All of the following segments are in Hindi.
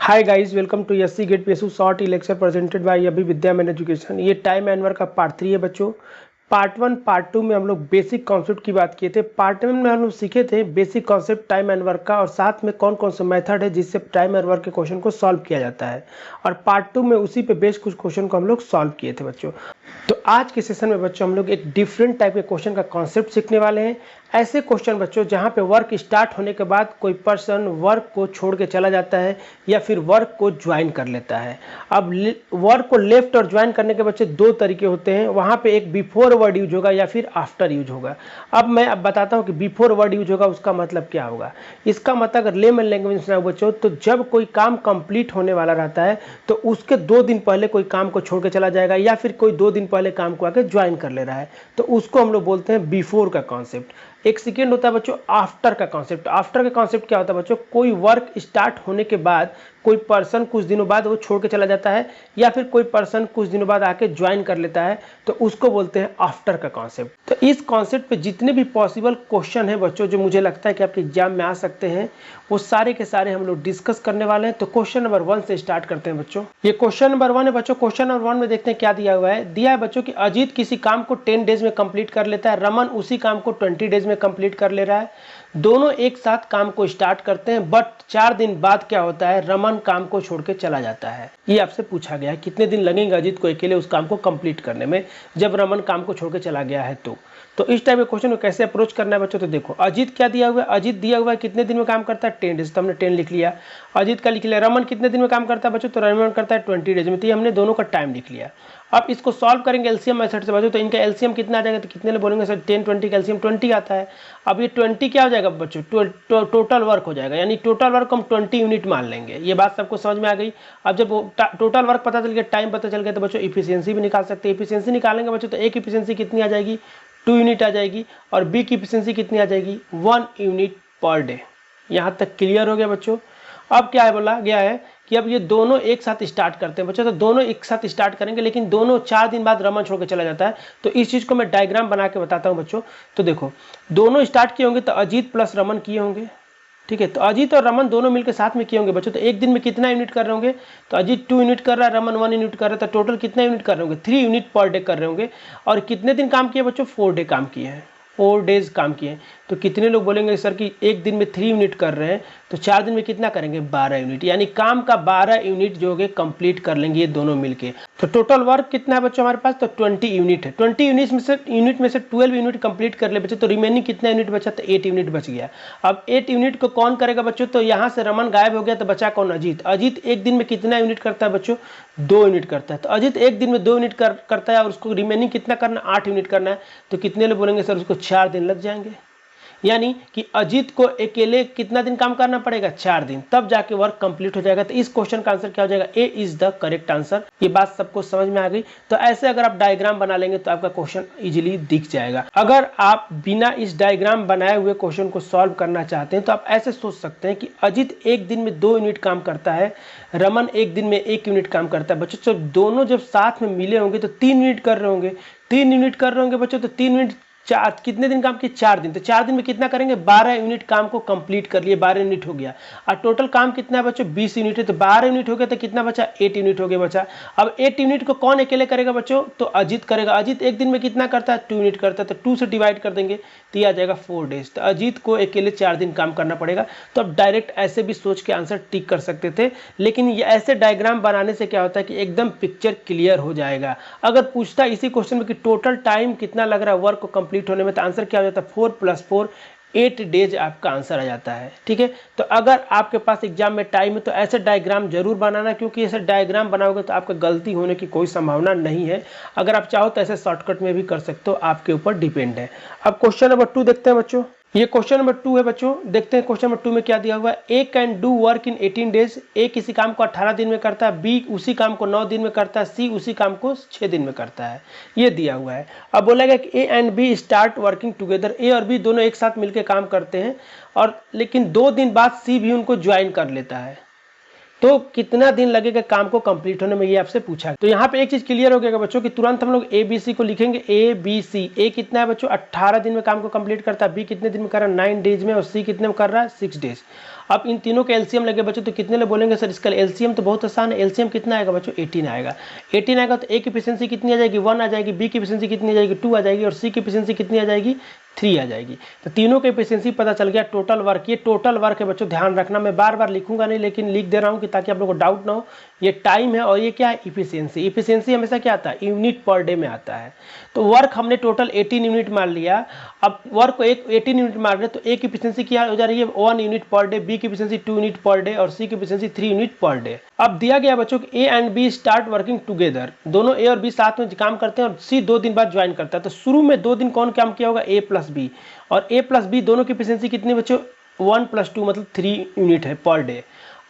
Hi guys, welcome to SC GATE PSU short lecture presented by अभी विद्या मैन एजुकेशन। ये टाइम एंड वर्क का पार्ट 3 है बच्चों। पार्ट 1 पार्ट 2 में हम लोग बेसिक कॉन्सेप्ट की बात किए थे। पार्ट 1 में हम लोग सीखे थे basic concept time and work का और साथ में कौन कौन से मेथड है जिससे टाइम एंड वर्क के क्वेश्चन को सॉल्व किया जाता है। और पार्ट 2 में उसी पे बेस्ड कुछ क्वेश्चन को हम लोग सॉल्व किए थे बच्चों। तो आज के सेशन में बच्चों हम लोग एक डिफरेंट टाइप के क्वेश्चन का कॉन्सेप्ट सीखने वाले हैं। ऐसे क्वेश्चन बच्चों जहाँ पे वर्क स्टार्ट होने के बाद कोई पर्सन वर्क को छोड़ के चला जाता है या फिर वर्क को ज्वाइन कर लेता है। अब वर्क को लेफ्ट और ज्वाइन करने के बच्चे दो तरीके होते हैं। वहाँ पे एक बिफोर वर्ड यूज होगा या फिर आफ्टर यूज होगा। अब मैं बताता हूँ कि बिफोर वर्ड यूज होगा उसका मतलब क्या होगा। इसका मतलब अगर लेमन लैंग्वेज में सुना बच्चों, तो जब कोई काम कंप्लीट होने वाला रहता है तो उसके 2 दिन पहले कोई काम को छोड़ के चला जाएगा या फिर कोई 2 दिन पहले काम को आके ज्वाइन कर ले रहा है, तो उसको हम लोग बोलते हैं बिफोर का कॉन्सेप्ट। एक सेकेंड होता है बच्चों आफ्टर का कॉन्सेप्ट। आफ्टर का कॉन्सेप्ट क्या होता है बच्चों, कोई वर्क स्टार्ट होने के बाद कोई पर्सन कुछ दिनों बाद वो छोड़ के चला जाता है या फिर कोई पर्सन कुछ दिनों बाद आके ज्वाइन कर लेता है, तो उसको बोलते हैं आफ्टर का कॉन्सेप्ट। तो इस कॉन्सेप्ट पे जितने भी पॉसिबल क्वेश्चन है बच्चों जो मुझे लगता है कि आपके एग्जाम में आ सकते हैं, वो सारे के सारे हम लोग डिस्कस करने वाले हैं। तो क्वेश्चन नंबर 1 से स्टार्ट करते हैं बच्चों। ये क्वेश्चन नंबर 1 है बच्चों। क्वेश्चन नंबर 1 में देखते हैं क्या दिया हुआ है। दिया है बच्चों कि अजीत किसी काम को 10 डेज में कंप्लीट कर लेता है, रमन उसी काम को 20 डेज में कंप्लीट कर ले रहा है। दोनों एक साथ काम को स्टार्ट करते हैं, बट 4 दिन बाद क्या होता है, रमन काम को छोड़ के चला जाता है। ये आपसे पूछा गया है कितने दिन लगेंगे अजीत को अकेले उस काम को कंप्लीट करने में जब रमन काम को छोड़ के चला गया है। तो इस टाइप के क्वेश्चन को कैसे अप्रोच करना है बच्चों, तो देखो अजीत क्या दिया हुआ है। अजीत दिया हुआ है कितने दिन में काम करता है, 10 डेज, तो हमने 10 लिख लिया। अजीत का लिख लिया। रमन कितने दिन में काम करता है बच्चों, तो रमन करता है 20 डेज में, तो ये हमने दोनों का टाइम लिख लिया। अब इसको सॉल्व करेंगे एलसीएम मेथड से बच्चों, तो इनका एलसीएम कितना आ जाएगा, तो कितने बोलेंगे सर 10 20 का एलसीएम 20 आता है। अब ये 20 क्या हो जाएगा बच्चों, टोटल वर्क हो जाएगा, यानी टोटल वर्क हम 20 यूनिट मान लेंगे। ये बात सबको समझ में आ गई। अब जब टोटल वर्क पता चल गया, टाइम पता चल गया, तो बच्चों इफिशियंसी भी निकाल सकते हैं। इफिशियंसी निकालेंगे बच्चों तो एक इफिशियंसी कितनी आ जाएगी, 2 यूनिट आ जाएगी, और बी की इफिशियंसी कितनी आ जाएगी, 1 यूनिट पर डे। यहाँ तक क्लियर हो गया बच्चों। अब क्या है बोला गया है कि अब ये दोनों एक साथ स्टार्ट करते हैं बच्चों, तो दोनों एक साथ स्टार्ट करेंगे, लेकिन दोनों 4 दिन बाद रमन छोड़ के चला जाता है। तो इस चीज़ को मैं डायग्राम बना के बताता हूँ बच्चों। तो देखो दोनों स्टार्ट किए होंगे तो अजीत प्लस रमन किए होंगे, ठीक है। तो अजीत और रमन दोनों मिलकर साथ में किए होंगे बच्चों। तो एक दिन में कितना यूनिट कर रहे होंगे, तो अजीत 2 यूनिट कर रहा है, रमन 1 यूनिट कर रहा है, तो टोटल कितना यूनिट कर रहे होंगे, 3 यूनिट पर डे कर रहे होंगे। और कितने दिन काम किए बच्चों, 4 डे काम किए हैं, 4 डेज काम किए। तो कितने लोग बोलेंगे सर कि एक दिन में 3 यूनिट कर रहे हैं, तो 4 दिन में कितना करेंगे, 12 यूनिट, यानी काम का 12 यूनिट जो है कंप्लीट कर लेंगे ये दोनों मिलके। तो टोटल वर्क कितना है बच्चों हमारे पास, तो 20 यूनिट है। 20 यूनिट में से 12 यूनिट कंप्लीट कर ले बच्चों, तो रिमेनिंग कितना यूनिट बचा, तो 8 यूनिट बच गया। अब 8 यूनिट को कौन करेगा बच्चों, तो यहाँ से रमन गायब हो गया, तो बचा कौन, अजीत। अजीत एक दिन में कितना यूनिट करता है बच्चों, 2 यूनिट करता है। तो अजीत एक दिन में 2 यूनिट करता है और उसको रिमेनिंग कितना करना, 8 यूनिट करना है। तो कितने लोग बोलेंगे सर उसको 4 दिन लग जाएंगे, यानी कि अजीत को अकेले कितना दिन काम करना पड़ेगा, 4 दिन, तब जाके वर्क कंप्लीट हो जाएगा। तो इस क्वेश्चन का आंसर क्या हो जाएगा, ए इज द करेक्ट आंसर। ये बात सबको समझ में आ गई। तो ऐसे अगर आप डायग्राम बना लेंगे तो आपका क्वेश्चन इजीली दिख जाएगा। अगर आप बिना इस डायग्राम बनाए हुए क्वेश्चन को सॉल्व करना चाहते हैं तो आप ऐसे सोच सकते हैं कि अजीत एक दिन में 2 यूनिट काम करता है, रमन एक दिन में 1 यूनिट काम करता है बच्चों। जब दोनों जब साथ में मिले होंगे तो 3 यूनिट कर रहे होंगे, 3 यूनिट कर रहे होंगे बच्चों। तो 3 यूनिट कितने दिन काम किए, 4 दिन। तो 4 दिन में कितना करेंगे, 12 यूनिट काम को कंप्लीट कर लिए, 12 यूनिट हो गया। और टोटल काम कितना है बच्चों, 20 यूनिट है। तो 12 यूनिट हो गया तो कितना बचा, 8 यूनिट हो गया बचा। अब 8 यूनिट को कौन अकेले करेगा बच्चों, तो अजीत करेगा। अजीत एक दिन में कितना करता है, 2 यूनिट करता है। तो 2 से डिवाइड कर देंगे तो ये आ जाएगा 4 डेज। तो अजीत को अकेले 4 दिन काम करना पड़ेगा। तो अब डायरेक्ट ऐसे भी सोच के आंसर टिक कर सकते थे, लेकिन ये ऐसे डायग्राम बनाने से क्या होता है कि एकदम पिक्चर क्लियर हो जाएगा। अगर पूछता इसी क्वेश्चन में कि टोटल टाइम कितना लग रहा है वर्क को कंप्लीट होने में, तो आंसर क्या हो जाता है, 4 + 4 8 डेज आपका आंसर आ जाता है, ठीक है। तो अगर आपके पास एग्जाम में टाइम है तो ऐसे डायग्राम जरूर बनाना, क्योंकि ऐसे डायग्राम बनाओगे तो आपका गलती होने की कोई संभावना नहीं है। अगर आप चाहो तो ऐसे शॉर्टकट में भी कर सकते हो, आपके ऊपर डिपेंड है। अब क्वेश्चन नंबर 2 देखते हैं बच्चों। ये क्वेश्चन नंबर 2 है बच्चों। देखते हैं क्वेश्चन नंबर 2 में क्या दिया हुआ है। A can do work in 18 days. A किसी काम को 18 दिन में करता है, बी उसी काम को 9 दिन में करता है, सी उसी काम को 6 दिन में करता है। ये दिया हुआ है। अब बोलेगा कि A and B start working together. A और बी दोनों एक साथ मिलकर काम करते हैं, और लेकिन 2 दिन बाद सी भी उनको ज्वाइन कर लेता है। तो कितना दिन लगेगा काम को कंप्लीट होने में, ये आपसे पूछा। तो यहाँ पे एक चीज क्लियर हो गया बच्चों कि तुरंत हम लोग ए बी सी को लिखेंगे। ए बी सी, ए कितना है बच्चों, 18 दिन में काम को कंप्लीट करता है, बी कितने दिन में कर रहा है, 9 डेज में, और सी कितने में कर रहा है, 6 डेज। अब इन तीनों के एलसीएम लगे बच्चों तो कितने लोग बोलेंगे सर इसका एलसीएम तो बहुत आसान है, एलसीएम कितना आएगा बच्चों 18 आएगा। 18 आएगा तो ए की एफिशिएंसी कितनी आ जाएगी 1 आ जाएगी, बी की एफिशिएंसी कितनी आ जाएगी 2 आ जाएगी और सी की एफिशिएंसी कितनी आ जाएगी 3 आ जाएगी। तो तीनों की एफिशिएंसी पता चल गया। टोटल वर्क, ये टोटल वर्क है बच्चों, ध्यान रखना, मैं बार बार लिखूंगा नहीं लेकिन लिख दे रहा हूँ कि ताकि आप लोगों को डाउट ना हो। ये टाइम है और ये क्या है इफिशियंसी। इफिशियंसी हमेशा क्या आता है यूनिट पर डे में आता है। तो वर्क हमने टोटल 18 यूनिट मान लिया। अब वर्क को 18 यूनिट मान रहे तो ए की एफिशिएंसी क्या हो जा रही है 1 यूनिट पर डे, बी की एफिशिएंसी 2 यूनिट पर डे और सी की एफिशिएंसी 3 यूनिट पर डे। अब दिया गया बच्चों कि A and B start working together, दोनों ए और बी साथ में काम करते हैं और सी 2 दिन बाद ज्वाइन करता है। तो शुरू में 2 दिन कौन काम किया होगा ए प्लस बी, और ए प्लस बी दोनों की एफिशिएंसी कितनी बच्चों 1 + 2 मतलब 3 यूनिट है पर डे।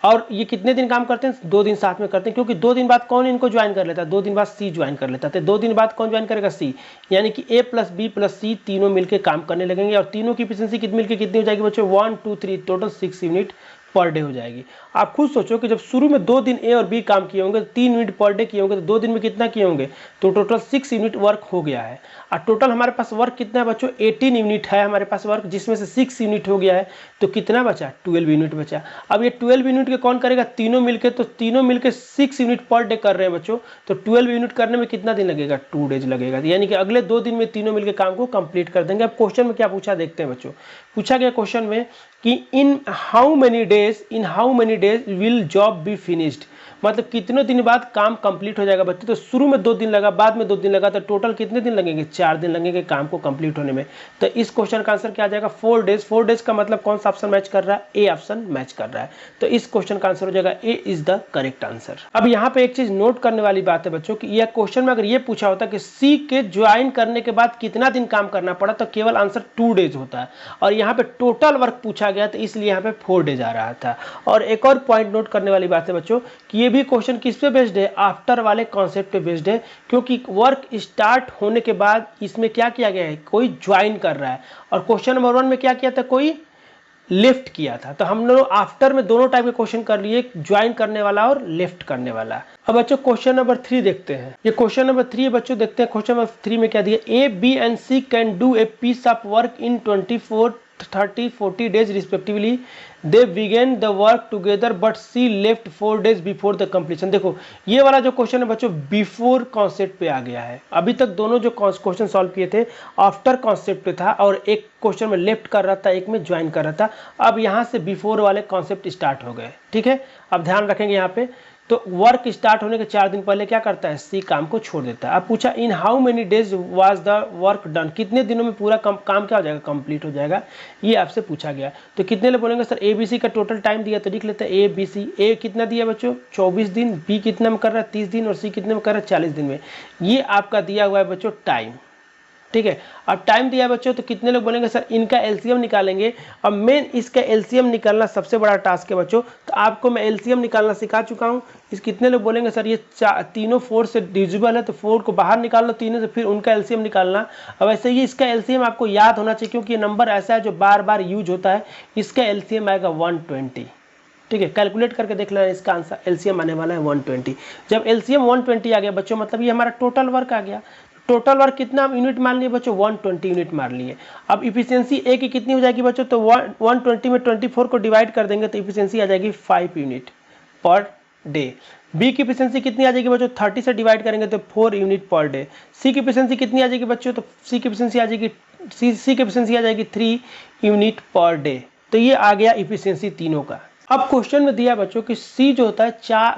और ये कितने दिन काम करते हैं 2 दिन साथ में करते हैं, क्योंकि 2 दिन बाद कौन इनको ज्वाइन कर लेता है 2 दिन बाद सी ज्वाइन कर लेता है। तो 2 दिन बाद कौन ज्वाइन करेगा सी, यानी कि ए प्लस बी प्लस सी तीनों मिलकर काम करने लगेंगे और तीनों की एफिशिएंसी कितनी मिलकर कितनी हो जाएगी बच्चों 1 2 3 टोटल 6 यूनिट पर डे हो जाएगी। आप खुद सोचो कि जब शुरू में 2 दिन ए और बी काम किए होंगे 3 यूनिट पर डे किए होंगे तो 2 दिन में कितना किए होंगे, तो टोटल 6 यूनिट वर्क हो गया है। और टोटल हमारे पास वर्क कितना है बच्चों 18 यूनिट है हमारे पास वर्क, जिसमें से 6 यूनिट हो गया है तो कितना बचा 12 यूनिट बचा। अब ये 12 यूनिट के कौन करेगा तीनों मिलके, तो तीनों मिलके 6 यूनिट पर डे कर रहे हैं बच्चों। तो 12 यूनिट करने में कितना दिन लगेगा 2 डेज लगेगा, यानी कि अगले 2 दिन में तीनों मिलके काम को कंप्लीट कर देंगे। अब क्वेश्चन में क्या पूछा देखते हैं बच्चों। पूछा गया क्वेश्चन में कि in how many days will job be finished, मतलब कितने दिन बाद काम कंप्लीट हो जाएगा बच्चों। तो शुरू में 2 दिन लगा, बाद में 2 दिन लगा, तो टोटल कितने दिन लगेंगे 4 दिन लगेंगे काम को कंप्लीट होने में। तो इस क्वेश्चन का आंसर क्या आ जाएगा 4 डेज। 4 डेज का मतलब कौन सा ऑप्शन मैच कर रहा है ए ऑप्शन मैच कर रहा है। तो इस क्वेश्चन का आंसर हो जाएगा ए इज द करेक्ट आंसर। अब यहाँ पे एक चीज नोट करने वाली बात है बच्चों कि यह क्वेश्चन में अगर ये पूछा होता कि सी के ज्वाइन करने के बाद कितना दिन काम करना पड़ा तो केवल आंसर 2 डेज होता है, और यहाँ पे टोटल वर्क पूछा गया तो इसलिए यहाँ पे 4 डेज आ रहा था। और एक और पॉइंट नोट करने वाली बात है बच्चों कि ये भी क्वेश्चन किस पे बेस्ड है आफ्टर वाले कॉन्सेप्ट पे बेस्ड है, क्योंकि वर्क स्टार्ट होने के बाद इसमें क्या किया गया है कोई ज्वाइन कर रहा है, और क्वेश्चन नंबर 1 में क्या किया था कोई लेफ्ट किया था। तो हम लोग आफ्टर में दोनों टाइप के क्वेश्चन कर लिए, ज्वाइन करने वाला और लेफ्ट करने वाला। अब बच्चों क्वेश्चन नंबर 3 देखते हैं। ये क्वेश्चन नंबर 3 है बच्चों, देखते हैं क्वेश्चन नंबर 3 में क्या दिया। A B and C can do a piece of work in 24 30 40 days respectively. They began the work together but she left 4 days before the completion. देखो ये वाला जो क्वेश्चन है बच्चों बिफोर कॉन्सेप्ट पे आ गया है। अभी तक दोनों जो क्वेश्चन सॉल्व किए थे आफ्टर कॉन्सेप्ट पे था, और एक क्वेश्चन में लेफ्ट कर रहा था एक में ज्वाइन कर रहा था। अब यहाँ से बिफोर वाले कॉन्सेप्ट स्टार्ट हो गए, ठीक है। अब ध्यान रखेंगे यहाँ पे, तो वर्क स्टार्ट होने के 4 दिन पहले क्या करता है सी काम को छोड़ देता है। अब पूछा in how many days was the work done, कितने दिनों में पूरा काम क्या हो जाएगा कंप्लीट हो जाएगा, ये आपसे पूछा गया। तो कितने लोग बोलेंगे सर ए बी सी का टोटल टाइम दिया तो लिख लेते हैं ए बी सी। ए कितना दिया बच्चों 24 दिन, बी कितना में कर रहा है 30 दिन और सी कितने में कर रहा है 40 दिन में। ये आपका दिया हुआ है बच्चों टाइम, ठीक है। अब टाइम दिया बच्चों तो कितने लोग बोलेंगे सर इनका एलसीएम निकालेंगे। अब मेन इसका एलसीएम निकालना सबसे बड़ा टास्क है बच्चों, तो आपको मैं एलसीएम निकालना सिखा चुका हूँ। इस कितने लोग बोलेंगे सर ये तीनों 4 से डिविजिबल है तो 4 को बाहर निकाल लो तीनों से, फिर उनका एलसीएम निकालना। अब ऐसे ही इसका एलसीएम आपको याद होना चाहिए क्योंकि ये नंबर ऐसा है जो बार बार यूज होता है। इसका एलसीएम आएगा 120, ठीक है। कैलकुलेट करके देख लेना, इसका आंसर एलसीएम आने वाला है 120। जब एलसीएम 120 आ गया बच्चों मतलब ये हमारा टोटल वर्क आ गया। टोटल वर्क कितना यूनिट मान लिए बच्चों 120 यूनिट मान लिए। अब इफिशियंसी ए की कितनी हो जाएगी बच्चों, तो 120 में 24 को डिवाइड कर देंगे तो इफिशियंसी आ जाएगी 5 यूनिट पर डे। बी की इफिशियंसी कितनी आ जाएगी बच्चों 30 से डिवाइड करेंगे तो 4 यूनिट पर डे। सी की इफिशियंसी कितनी आ जाएगी बच्चों, तो सी की इफिशियंसी आ जाएगी 3 यूनिट पर डे। तो ये आ गया इफिशियंसी तीनों का। अब क्वेश्चन में दिया बच्चों कि सी जो होता है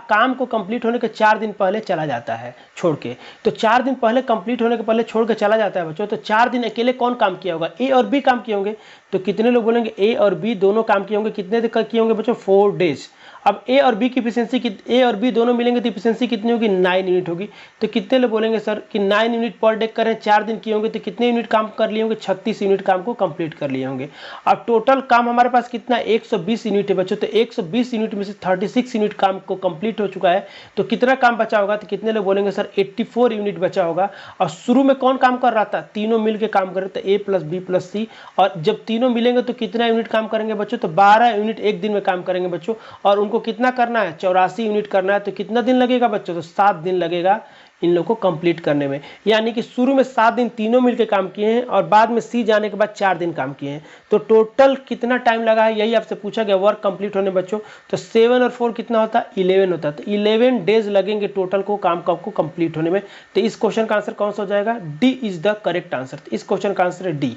काम को कंप्लीट होने के 4 दिन पहले चला जाता है छोड़ के। तो 4 दिन पहले कंप्लीट होने के पहले छोड़ के चला जाता है बच्चों, तो 4 दिन अकेले कौन काम किया होगा ए और बी काम किए होंगे। तो कितने लोग बोलेंगे ए और बी दोनों काम किए होंगे, कितने दिन किए होंगे बच्चों 4 डेज। अब ए और बी की एफिशिएंसी ए और बी दोनों मिलेंगे तो एफिशिएंसी कितनी होगी 9 यूनिट होगी। तो कितने लोग बोलेंगे सर कि 9 यूनिट पर डे करें 4 दिन किए होंगे तो कितने यूनिट काम कर लिए होंगे 36 यूनिट काम को कंप्लीट कर लिए होंगे। अब टोटल काम हमारे पास कितना 120 यूनिट है बच्चों, तो 120 यूनिट में से 36 यूनिट काम को कंप्लीट हो चुका है। तो कितना काम बचा होगा, तो कितने लोग बोलेंगे सर 84 यूनिट बचा होगा। और शुरू में कौन काम कर रहा था, तीनों मिलकर काम कर रहे थे ए प्लस बी प्लस सी, और जब तीनों मिलेंगे तो कितना यूनिट काम करेंगे बच्चों, तो 12 यूनिट एक दिन में काम करेंगे बच्चों। और उनको कितना करना है 84 यूनिट करना है, तो कितना दिन लगेगा बच्चों, तो 7 दिन लगेगा। इन लोगों को कंप्लीट करने में। यानी कि शुरू में 7 दिन तीनों मिलकर काम किए हैं और बाद में सी जाने के बाद 4 दिन काम किए हैं। तो टोटल कितना टाइम लगा है यही आपसे पूछा गया वर्क कंप्लीट होने बच्चों। तो 7 और 4 कितना होता है 11 होता है। तो 11 डेज लगेंगे टोटल को काम को कंप्लीट होने में। तो इस क्वेश्चन का आंसर कौन सा हो जाएगा, D is the correct answer. इस क्वेश्चन का आंसर है डी।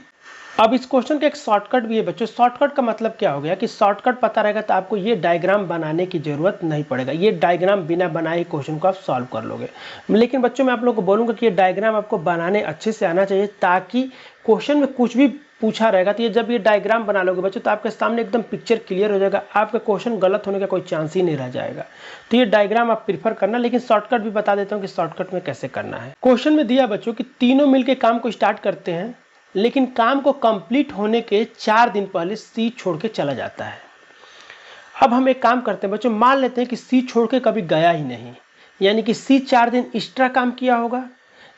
अब इस क्वेश्चन का एक शॉर्टकट भी है बच्चों। शॉर्टकट का मतलब क्या हो गया कि शॉर्टकट पता रहेगा तो आपको ये डायग्राम बनाने की जरूरत नहीं पड़ेगा। ये डायग्राम बिना बनाए क्वेश्चन को आप सॉल्व कर लोगे। लेकिन बच्चों मैं आप लोगों को बोलूँगा कि ये डायग्राम आपको बनाने अच्छे से आना चाहिए, ताकि क्वेश्चन में कुछ भी पूछा रहेगा तो ये जब ये डायग्राम बना लोगे बच्चों तो आपके सामने एकदम पिक्चर क्लियर हो जाएगा, आपका क्वेश्चन गलत होने का कोई चांस ही नहीं रह जाएगा। तो ये डायग्राम आप प्रीफर करना, लेकिन शॉर्टकट भी बता देता हूँ कि शॉर्टकट में कैसे करना है। क्वेश्चन में दिया बच्चों कि तीनों मिलकर काम को स्टार्ट करते हैं, लेकिन काम को कंप्लीट होने के 4 दिन पहले सी छोड़ के चला जाता है। अब हम एक काम करते हैं बच्चों, मान लेते हैं कि सी छोड़ के कभी गया ही नहीं, यानी कि सी 4 दिन एक्स्ट्रा काम किया होगा।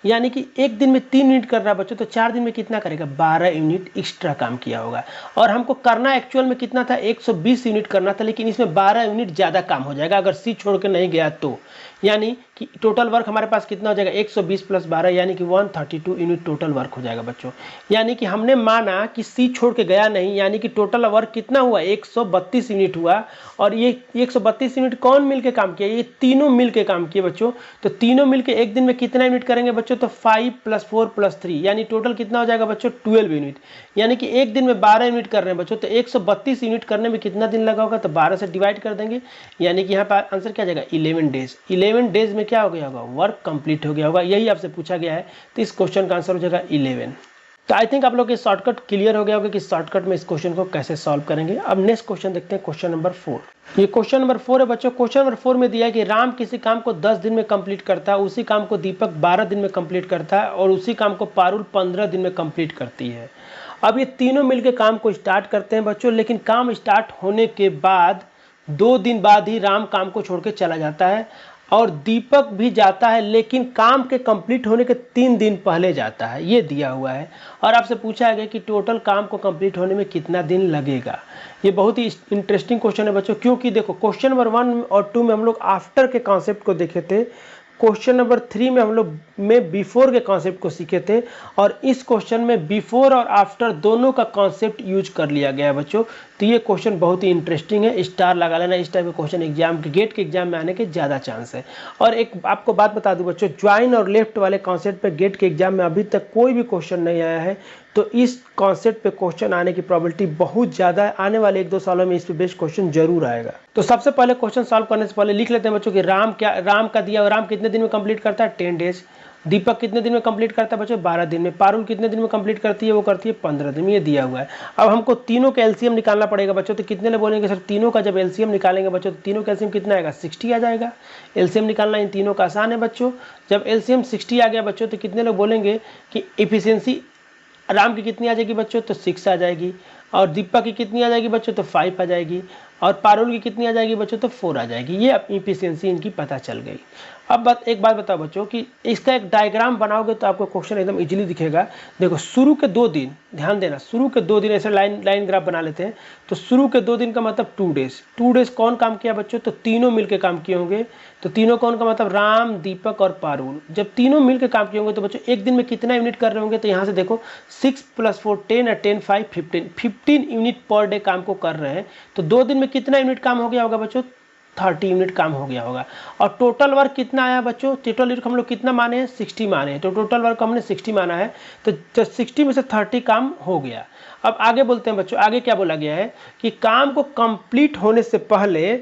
यानी कि एक दिन में 3 यूनिट कर रहा है बच्चों, तो 4 दिन में कितना करेगा 12 यूनिट एक्स्ट्रा काम किया होगा। और हमको करना एक्चुअल में कितना था 120 यूनिट करना था, लेकिन इसमें 12 यूनिट ज़्यादा काम हो जाएगा अगर सी छोड़ के नहीं गया तो। यानी कि टोटल वर्क हमारे पास कितना हो जाएगा 120 + 12 यानी कि 132 यूनिट टोटल वर्क हो जाएगा बच्चों। यानी कि हमने माना कि सी छोड़ के गया नहीं, यानी कि टोटल वर्क कितना हुआ 132 यूनिट हुआ। और ये 132 यूनिट कौन मिल के काम किया, ये तीनों मिल के काम किए बच्चों। तो तीनों मिल के एक दिन में कितना यूनिट करेंगे बच्चों, तो 5 + 4 + 3 यानी टोटल कितना हो जाएगा बच्चों 12 यूनिट। यानी कि एक दिन में 12 यूनिट कर रहे हैं बच्चों, तो 132 यूनिट करने में कितना दिन लगा होगा, तो 12 से डिवाइड कर देंगे। यानी कि यहाँ पर आंसर क्या जाएगा 11 डेज। 11 डेज में क्या हो गया होगा वर्क कंप्लीट हो गया होगा, यही आपसे पूछा गया है। तो इस क्वेश्चन का आंसर हो जाएगा 11। तो आई थिंक आप लोग के शॉर्टकट क्लियर हो गया होगा कि शॉर्टकट में इस क्वेश्चन को कैसे सॉल्व करेंगे। अब नेक्स्ट क्वेश्चन देखते हैं, क्वेश्चन नंबर 4। ये क्वेश्चन नंबर 4 है बच्चों। क्वेश्चन नंबर 4 में दिया है कि राम किसी काम को 10 दिन में कंप्लीट करता है, उसी काम को दीपक 12 दिन में कंप्लीट करता है, और उसी काम को पारुल 15 दिन में कंप्लीट करती है। अब ये तीनों मिलकर काम को स्टार्ट करते हैं बच्चों, लेकिन काम स्टार्ट होने के बाद 2 दिन बाद ही राम काम को छोड़ के चला जाता है, और दीपक भी जाता है, लेकिन काम के कंप्लीट होने के 3 दिन पहले जाता है। ये दिया हुआ है और आपसे पूछा गया कि टोटल काम को कंप्लीट होने में कितना दिन लगेगा। ये बहुत ही इंटरेस्टिंग क्वेश्चन है बच्चों, क्योंकि देखो क्वेश्चन नंबर 1 और 2 में हम लोग आफ्टर के कॉन्सेप्ट को देखे थे, क्वेश्चन नंबर 3 में हम लोग में बिफोर के कॉन्सेप्ट को सीखे थे, और इस क्वेश्चन में बिफोर और आफ्टर दोनों का कॉन्सेप्ट यूज कर लिया गया है बच्चों। तो ये क्वेश्चन बहुत ही इंटरेस्टिंग है, स्टार लगा लेना, इस टाइप के क्वेश्चन एग्जाम के गेट के एग्जाम में आने के ज़्यादा चांस है। और एक आपको बात बता दूं बच्चों, ज्वाइन और लेफ्ट वाले कॉन्सेप्ट पे गेट के एग्जाम में अभी तक कोई भी क्वेश्चन नहीं आया है, तो इस कॉन्सेप्ट पे क्वेश्चन आने की प्रोबेबिलिटी बहुत ज़्यादा है। आने वाले 1-2 सालों में इस पे बेस्ड क्वेश्चन जरूर आएगा। तो सबसे पहले क्वेश्चन सॉल्व करने से पहले लिख लेते हैं बच्चों कि राम का दिया, राम कितने दिन में कंप्लीट करता है 10 डेज। दीपक कितने दिन में कंप्लीट करता है बच्चों 12 दिन में। पारुल कितने दिन में कंप्लीट करती है, वो करती है 15 दिन में। ये दिया हुआ है। अब हमको तीनों का एलसीएम निकालना पड़ेगा बच्चों। तो कितने ले बोलेंगे सर, तीनों का जब एलसीएम निकालेंगे बच्चों तो तीनों का एलसीएम कितना आएगा 60 आ जाएगा। एलसीएम निकालना इन तीनों का आसान है बच्चों। जब एलसीएम 60 आ गया बच्चों तो कितने लोग बोलेंगे कि इफिशियंसी राम की कितनी आ जाएगी बच्चों, तो 6 आ जाएगी। और दीपक की कितनी आ जाएगी बच्चों, तो 5 आ जाएगी। और पारुल की कितनी आ जाएगी बच्चों, तो 4 आ जाएगी। ये अब इफिशियंसी इनकी पता चल गई। अब एक बात बताओ बच्चों कि इसका एक डायग्राम बनाओगे तो आपको क्वेश्चन एकदम इजीली दिखेगा। देखो शुरू के 2 दिन, ध्यान देना, शुरू के 2 दिन ऐसे लाइन ग्राफ बना लेते हैं। तो शुरू के 2 दिन का मतलब 2 डेज। 2 डेज कौन काम किया बच्चों, तो तीनों मिलकर काम किए होंगे। तो तीनों कौन का मतलब राम, दीपक और पारुल। जब तीनों मिलकर काम किए होंगे तो बच्चों एक दिन में कितना यूनिट कर रहे होंगे, तो यहाँ से देखो 6 + 4 10 और 10 5 15 यूनिट पर डे काम को कर रहे हैं। तो 2 दिन में कितना यूनिट काम हो गया होगा बच्चों, 30 यूनिट काम हो गया होगा। और टोटल वर्क कितना आया बच्चों, टोटल वर्क हम लोग कितना माने हैं 60 माने हैं। तो टोटल वर्क हमने 60 माना है, तो 60 में से 30 काम हो गया। अब आगे बोलते हैं बच्चों, आगे क्या बोला गया है कि काम को कंप्लीट होने से पहले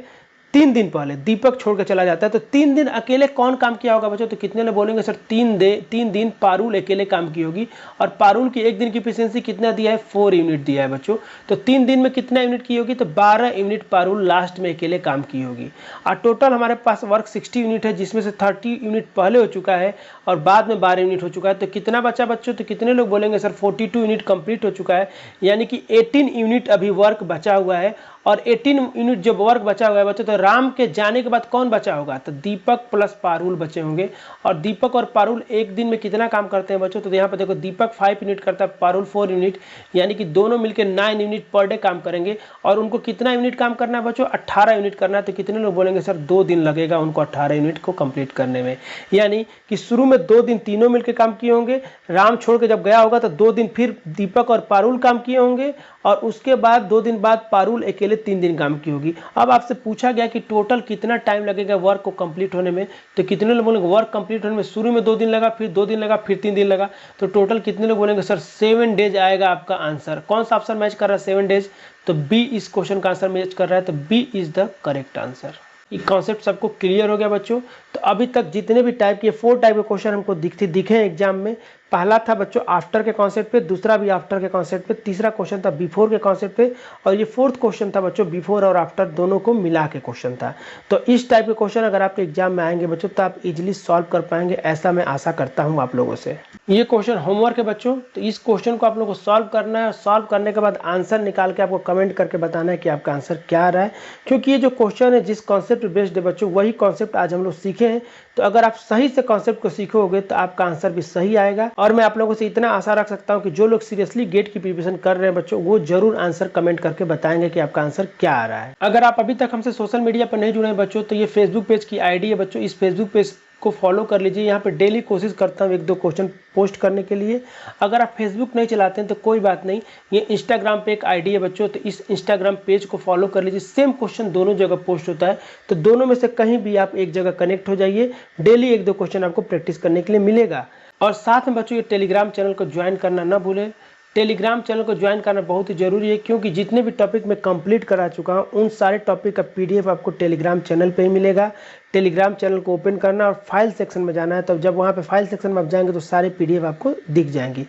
3 दिन पहले दीपक छोड़ कर चला जाता है। तो 3 दिन अकेले कौन काम किया होगा बच्चों, तो कितने लोग बोलेंगे सर 3 दिन पारुल अकेले काम की होगी। और पारुल की एक दिन की एफिशिएंसी कितना दिया है 4 यूनिट दिया है बच्चों। तो 3 दिन में कितना यूनिट की होगी, तो 12 यूनिट पारुल लास्ट में अकेले काम की होगी। और टोटल हमारे पास वर्क 60 यूनिट है, जिसमें से 30 यूनिट पहले हो चुका है और बाद में 12 यूनिट हो चुका है। तो कितना बचा बच्चों, तो कितने लोग बोलेंगे सर 42 यूनिट कंप्लीट हो चुका है, यानी कि 18 यूनिट अभी वर्क बचा हुआ है। और 18 यूनिट जो वर्क बचा हुआ है बच्चों, तो राम के जाने के बाद कौन बचा होगा, तो दीपक प्लस पारुल बचे होंगे। और दीपक और पारुल एक दिन में कितना काम करते हैं बच्चों, तो यहाँ पर देखो दीपक 5 यूनिट करता है, पारुल 4 यूनिट, यानी कि दोनों मिलकर 9 यूनिट पर डे काम करेंगे। और उनको कितना यूनिट काम करना है बच्चों, 18 यूनिट करना है। तो कितने लोग बोलेंगे सर 2 दिन लगेगा उनको 18 यूनिट को कंप्लीट करने में, यानी कि शुरू में 2 दिन तीनों मिलकर काम किए होंगे, राम छोड़ के जब गया होगा तो 2 दिन फिर दीपक और पारुल काम किए होंगे, और उसके बाद 2 दिन बाद पारुल अकेले 3 दिन काम की होगी। अब आपसे पूछा गया कि टोटल कितना टाइम लगेगा वर्क को कंप्लीट होने में, तो कितने लोग बोलेंगे वर्क कंप्लीट होने में शुरू में 2 दिन लगा, फिर 2 दिन लगा, फिर 3 दिन लगा, तो टोटल कितने लोग बोलेंगे सर 7 डेज आएगा आपका आंसर। कौन सा ऑप्शन मैच कर रहा है 7 डेज, तो बी इस क्वेश्चन का आंसर मैच कर रहा है, तो B is the correct answer. ये कॉन्सेप्ट सबको क्लियर हो गया बच्चों। तो अभी तक जितने भी टाइप के 4 टाइप के क्वेश्चन हमको दिखे एग्जाम में, पहला था बच्चों आफ्टर के कॉन्सेप्ट पे, दूसरा भी आफ्टर के कॉन्सेप्ट पे, तीसरा क्वेश्चन था बिफोर के कॉन्सेप्ट पे, और ये 4th क्वेश्चन था बच्चों बिफोर और आफ्टर दोनों को मिला के क्वेश्चन था। तो इस टाइप के क्वेश्चन अगर आपके एग्जाम में आएंगे बच्चों तो आप इजीली सॉल्व कर पाएंगे, ऐसा मैं आशा करता हूँ आप लोगों से। ये क्वेश्चन होमवर्क है बच्चों, तो इस क्वेश्चन को आप लोगों को सॉल्व करना है, और सॉल्व करने के बाद आंसर निकाल के आपको कमेंट करके बताना है कि आपका आंसर क्या आ रहा है। क्योंकि ये जो क्वेश्चन है जिस कॉन्सेप्ट पे बेस्ड है बच्चों, वही कॉन्सेप्ट आज हम लोग सीखे हैं। तो अगर आप सही से कॉन्सेप्ट को सीखोगे तो आपका आंसर भी सही आएगा। और मैं आप लोगों से इतना आशा रख सकता हूं कि जो लोग सीरियसली गेट की प्रिपरेशन कर रहे हैं बच्चों, वो जरूर आंसर कमेंट करके बताएंगे कि आपका आंसर क्या आ रहा है। अगर आप अभी तक हमसे सोशल मीडिया पर नहीं जुड़े हैं बच्चों, तो ये फेसबुक पेज की आईडी है बच्चों, इस फेसबुक पेज को फॉलो कर लीजिए। यहाँ पे डेली कोशिश करता हूँ 1-2 क्वेश्चन पोस्ट करने के लिए। अगर आप फेसबुक नहीं चलाते हैं तो कोई बात नहीं, ये इंस्टाग्राम पे एक आईडी है बच्चों, तो इस इंस्टाग्राम पेज को फॉलो कर लीजिए। सेम क्वेश्चन दोनों जगह पोस्ट होता है, तो दोनों में से कहीं भी आप एक जगह कनेक्ट हो जाइए। डेली 1-2 क्वेश्चन आपको प्रैक्टिस करने के लिए मिलेगा। और साथ में बच्चों ये टेलीग्राम चैनल को ज्वाइन करना ना भूलें। टेलीग्राम चैनल को ज्वाइन करना बहुत ही जरूरी है, क्योंकि जितने भी टॉपिक मैं कंप्लीट करा चुका हूँ उन सारे टॉपिक का पीडीएफ आपको टेलीग्राम चैनल पे ही मिलेगा। टेलीग्राम चैनल को ओपन करना और फाइल सेक्शन में जाना है, तो जब वहाँ पे फाइल सेक्शन में आप जाएंगे तो सारे पीडीएफ आपको दिख जाएंगी।